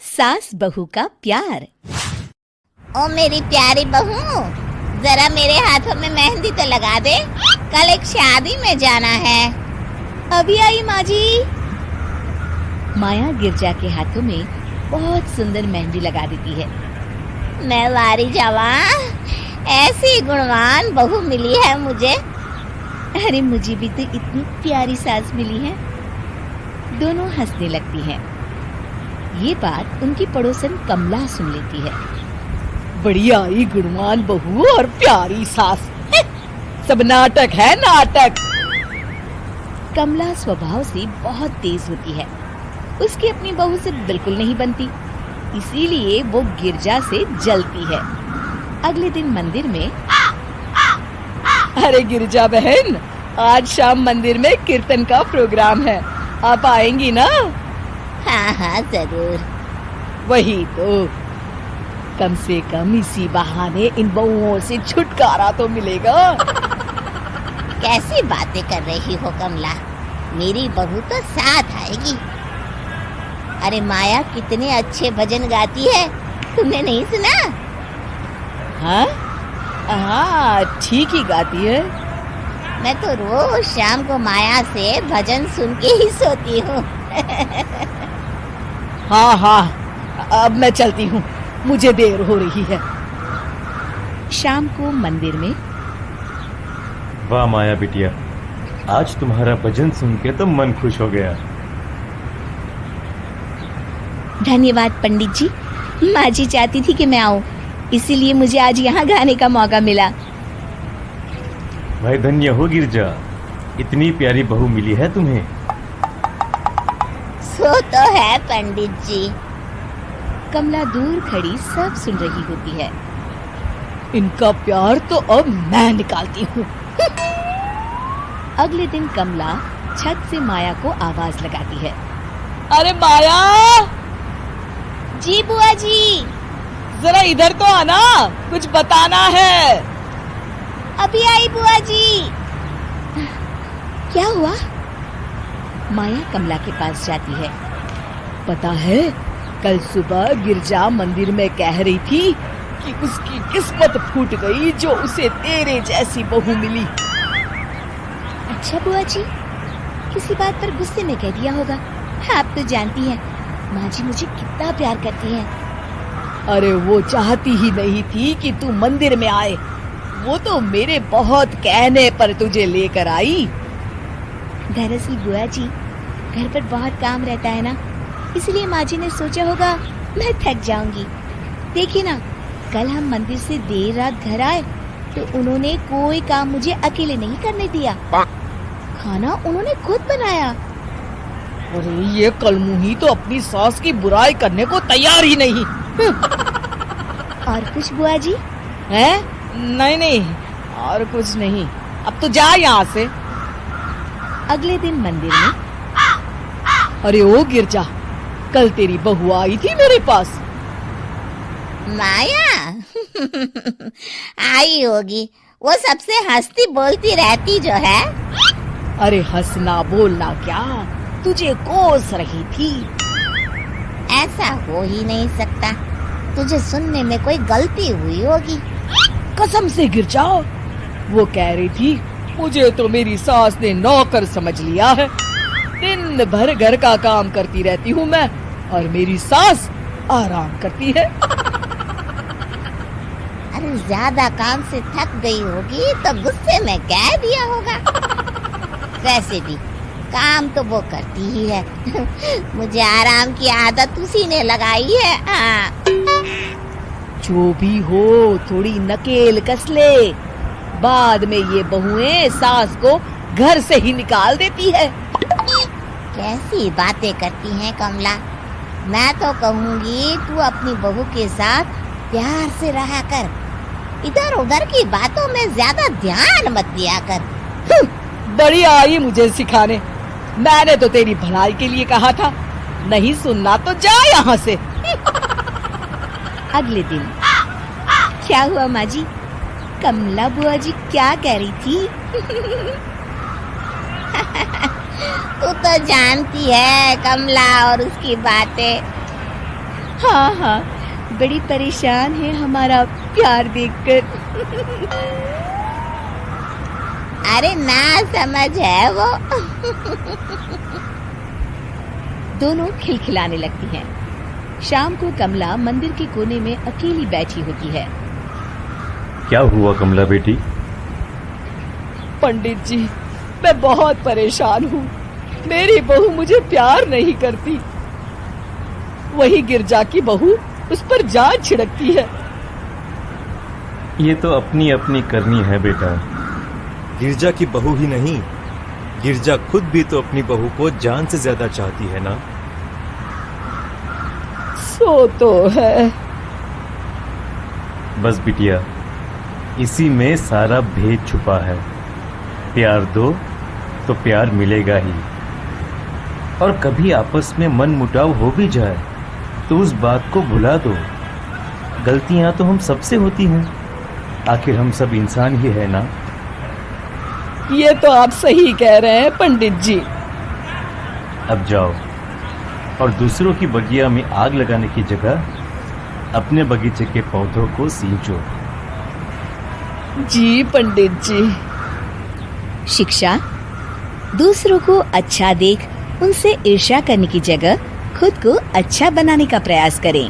सास बहू का प्यार। ओ मेरी प्यारी बहू, जरा मेरे हाथों में मेहंदी तो लगा दे, कल एक शादी में जाना है। अभी आई माँ जी। माया गिरजा के हाथों में बहुत सुंदर मेहंदी लगा देती है। मैं वारी जावा, ऐसी गुणवान बहू मिली है मुझे। अरे मुझे भी तो इतनी प्यारी सास मिली है। दोनों हंसने लगती हैं। ये बात उनकी पड़ोसन कमला सुन लेती है। बढ़िया ही गुणवान बहू और प्यारी सास, सब नाटक है नाटक। कमला स्वभाव से बहुत तेज होती है। उसकी अपनी बहू से बिल्कुल नहीं बनती, इसीलिए वो गिरजा से जलती है। अगले दिन मंदिर में, अरे गिरजा बहन, आज शाम मंदिर में कीर्तन का प्रोग्राम है, आप आएंगी ना? हाँ हाँ जरूर। वही तो, कम से कम इसी बहाने इन बहुओं से छुटकारा तो मिलेगा। कैसी बातें कर रही हो कमला, मेरी बहू तो साथ आएगी। अरे माया कितने अच्छे भजन गाती है, तुमने नहीं सुना? हाँ हाँ, ठीक ही गाती है। मैं तो रोज शाम को माया से भजन सुन के ही सोती हूँ। हाँ हाँ, अब मैं चलती हूँ, मुझे देर हो रही है। शाम को मंदिर में, वाह माया बिटिया, आज तुम्हारा भजन सुन के तो मन खुश हो गया। धन्यवाद पंडित जी। माँ जी चाहती थी कि मैं आऊँ, इसीलिए मुझे आज यहाँ गाने का मौका मिला। भाई धन्य हो गिरजा, इतनी प्यारी बहू मिली है तुम्हें। सो तो है पंडित जी। कमला दूर खड़ी सब सुन रही होती है। इनका प्यार तो अब मैं निकालती हूँ। अगले दिन कमला छत से माया को आवाज लगाती है। अरे माया, जी बुआ जी। जरा इधर तो आना, कुछ बताना है। अभी आई बुआ जी। क्या हुआ? माया कमला के पास जाती है। पता है, कल सुबह गिरजा मंदिर में कह रही थी कि उसकी किस्मत फूट गई जो उसे तेरे जैसी बहू मिली। अच्छा बुआ जी, किसी बात पर गुस्से में कह दिया होगा। आप तो जानती हैं माँ जी मुझे कितना प्यार करती हैं। अरे वो चाहती ही नहीं थी कि तू मंदिर में आए, वो तो मेरे बहुत कहने पर तुझे लेकर आई। दरअसल बुआ जी, घर पर बहुत काम रहता है ना, इसलिए माँ जी ने सोचा होगा मैं थक जाऊंगी। देखिए ना, कल हम मंदिर से देर रात घर आए तो उन्होंने कोई काम मुझे अकेले नहीं करने दिया। खाना उन्होंने खुद बनाया। अरे ये कलमुही तो अपनी सास की बुराई करने को तैयार ही नहीं। और कुछ बुआ जी? है? नहीं नहीं, और कुछ नहीं, अब तो जा यहाँ से। अगले दिन मंदिर में, अरे ओ गिरजा, कल तेरी बहू आई थी मेरे पास। माया आई होगी, वो सबसे हंसती बोलती रहती जो है। अरे हंसना बोलना क्या, तुझे कोस रही थी। ऐसा हो ही नहीं सकता, तुझे सुनने में कोई गलती हुई होगी। कसम से गिरजा, वो कह रही थी मुझे तो मेरी सास ने नौकर समझ लिया है। दिन भर घर का काम करती रहती हूँ मैं, और मेरी सास आराम करती है। अरे ज्यादा काम से थक गई होगी तो गुस्से में कह दिया होगा। वैसे भी काम तो वो करती ही है। मुझे आराम की आदत उसी ने लगाई है। हाँ। जो भी हो, थोड़ी नकेल कस ले, बाद में ये बहुएं सास को घर से ही निकाल देती है। कैसी बातें करती हैं कमला, मैं तो कहूँगी तू अपनी बहू के साथ प्यार से रहा कर, इधर उधर की बातों में ज्यादा ध्यान मत दिया कर। बड़ी आई मुझे सिखाने, मैंने तो तेरी भलाई के लिए कहा था, नहीं सुनना तो जा यहाँ से। अगले दिन, क्या हुआ माँ जी? कमला बुआ जी क्या कह रही थी? तू तो जानती है कमला और उसकी बातें। हाँ हाँ, बड़ी परेशान है हमारा प्यार देखकर। अरे ना समझ है वो। दोनों खिलखिलाने लगती हैं। शाम को कमला मंदिर के कोने में अकेली बैठी होती है। क्या हुआ कमला बेटी? पंडित जी, मैं बहुत परेशान हूँ। मेरी बहू मुझे प्यार नहीं करती। वही गिरजा की बहू उस पर जान छिड़कती है। ये तो अपनी अपनी करनी है बेटा। गिरजा की बहू ही नहीं, गिरजा खुद भी तो अपनी बहू को जान से ज्यादा चाहती है ना। सो तो है। बस बिटिया, इसी में सारा भेद छुपा है। प्यार दो तो प्यार मिलेगा ही। और कभी आपस में मन मुटाव हो भी जाए तो उस बात को भुला दो। गलतियां तो हम सबसे होती हैं, आखिर हम सब इंसान ही है ना। ये तो आप सही कह रहे हैं पंडित जी। अब जाओ और दूसरों की बगिया में आग लगाने की जगह अपने बगीचे के पौधों को सींचो। जी पंडित जी। शिक्षा: दूसरों को अच्छा देख उनसे ईर्ष्या करने की जगह खुद को अच्छा बनाने का प्रयास करें।